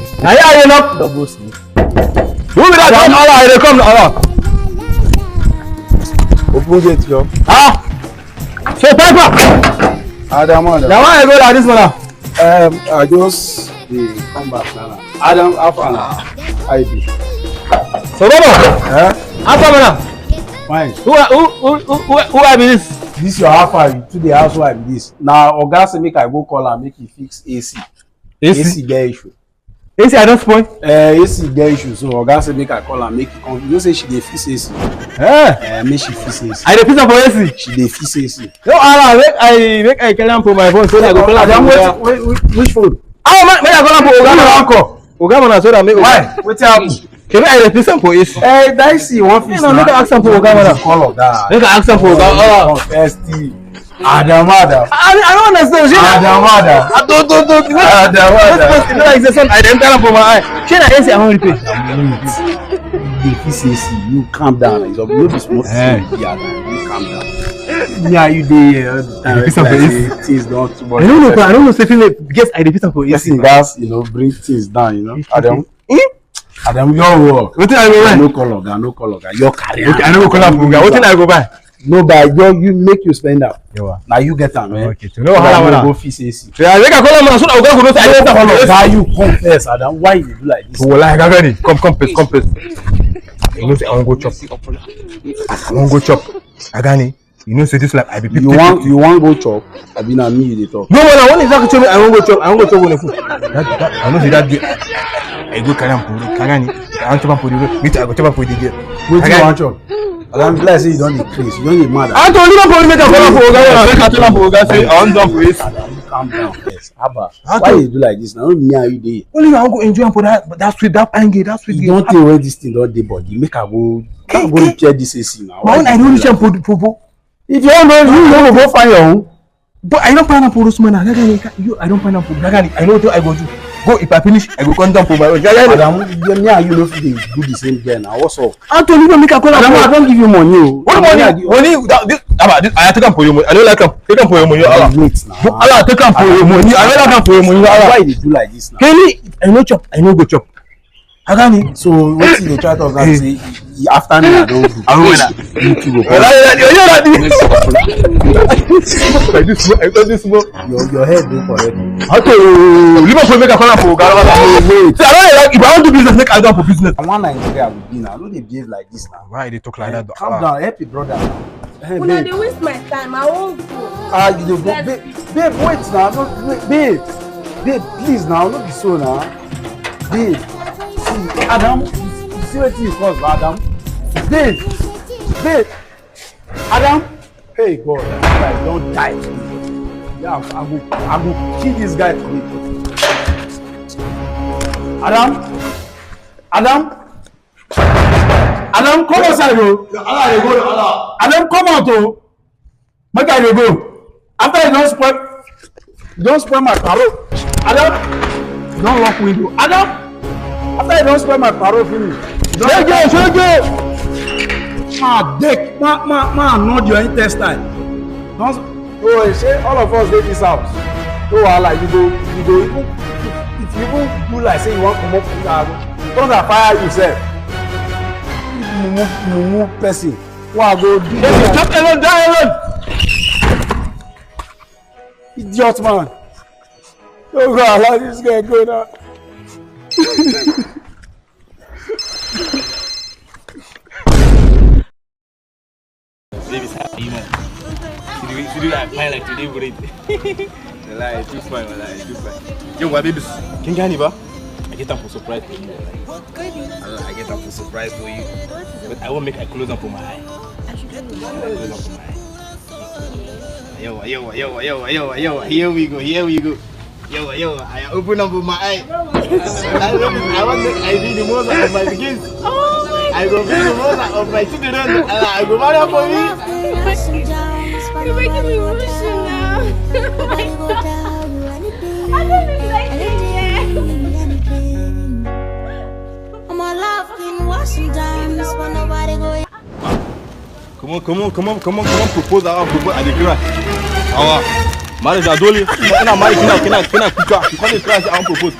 Are you not? Double C. Who will that come? Allah, they come. Allah. Open gate, yo. Ah. So Papa. Adam. Now why I go like this, man? I just come back now. Adam, Afana, ID. So Baba. Afana. Fine. Who are this? This your Afa to the housewife. This now. Oga say make I go call her, make he fix AC. AC get issue. AC I don't spoil. AC get issue. So Oga say make I call her, make he come. You know say she dey fix AC. Make she fix AC. I dey fix am for AC. She dey fix AC. No, Allah, make I carry am for my phone so that I go call am. Which phone? Ah, make I call am for Oga Uncle. Oga man so that make. Why? Wetin happen? Can I dey fix am for AC? That see one fix. No, make I ask am for Oga man. Call Oga. Make I ask am for Oga. First Adam. I don't understand. Adam. Don't. You know, like the sun, I didn't tell him for my eye. She na AC I want to pay. If he says you calm down, it's a little bit small. Yeah, you calm down. Yeah, you there. Things don't too much. I don't know. Say guess I defeat for AC. That's bring things down. Adam. Adam, your work. What thing I go buy? No color. Your career. Okay, I don't go call am. What thing I go buy? No, but you make you spend out. Now you get them, man. Okay, to know how I go fix AC. Yeah, make I call him so that we go say I don't follow. Why you confess, Adam? Why you do like this? Oh, like I ready. Come, please. You know say I won't go chop. Agani, you know say this like I be 50. You want go chop? I been at me they talk. No, when exactly tell me I won't go chop. I won't go chop on the food. That I know say that day. I go carry am for Kagani. I want chop am for the road. Me too, I go chop am for the day. What you want chop? I'm glad say you don't decrease. You don't get mad. I told you not to make a call for Oga. Make I tell am for Oga say I want jump for it. Calm down first. Abba, why you do like this now? Me and you dey. Only you go enjoy am for that sweet, that pine gate, that sweet. You don't think when this thing don't dey body. Make I go repair this AC now. But when I don't share for if you don't know, you don't go find your own. But I don't find am for Usman. I don't find am for Gagani. I know what I go do. Go if I finish, I go come down for my own. Madam, me and you know if they do the same girl now. What's up? I told you to make a call. I don't give you money. What money? Money? I take am for your money. I don't like am. Take am for your money. Allah. Wait now. Allah, take am for your money. I don't like am for your money. Why you do like this now? Kenny, I no chop. I no go chop. Agani. So what you dey try to say? After me, I don't do. I will not. You two go. Like this, I got this more. Your head go correct. Okay, Liverpool make a call for Ghana. Wait. See, I don't like if I want to do business, make I do for business. I want Nigeria will be now. No, they behave like this now. Why they talk like that? Calm down, help your brother. Hey, when they waste my time, I won't go. You go, babe, wait now. No, babe, please now. Not be so now, babe. See, Adam, you see what you cause, Adam. Babe, Adam. Hey God, this guy don't die. Yeah, I go kill this guy today. Adam, come outside, bro. Adam, come out, oh. Make I go. After you don't spoil my parole. Adam, don't lock window. Adam, after you don't spoil my parole, finish. Show go. Dick, nod your intestine. Don't say all of us dey this house. So like you go even if you even do like say you want to come up, don't fire yourself. Mumu person. What go do? Stop alone, die alone. Idiot man. Oh God, allow this guy go now. Baby's happy, man. She do that fine like today, but Wallah, too fine, wallah, too fine. Yo, what babies? Can you get I get them for surprise for you. I get them for surprise for you. But I won't make a close up for my eye. Close up for my eye. Yo, here we go. Yo, I open up with my eye. I want to be the most of my kids. I go be the most of my children. I go marry for me. You're making me emotional now. Oh my God. I don't even like it yet. I'm all laughing, washing times, but nobody go. Come on, propose at the crash. Marriage Adoli, I'm married, can I cook? You can't crash, I'll propose.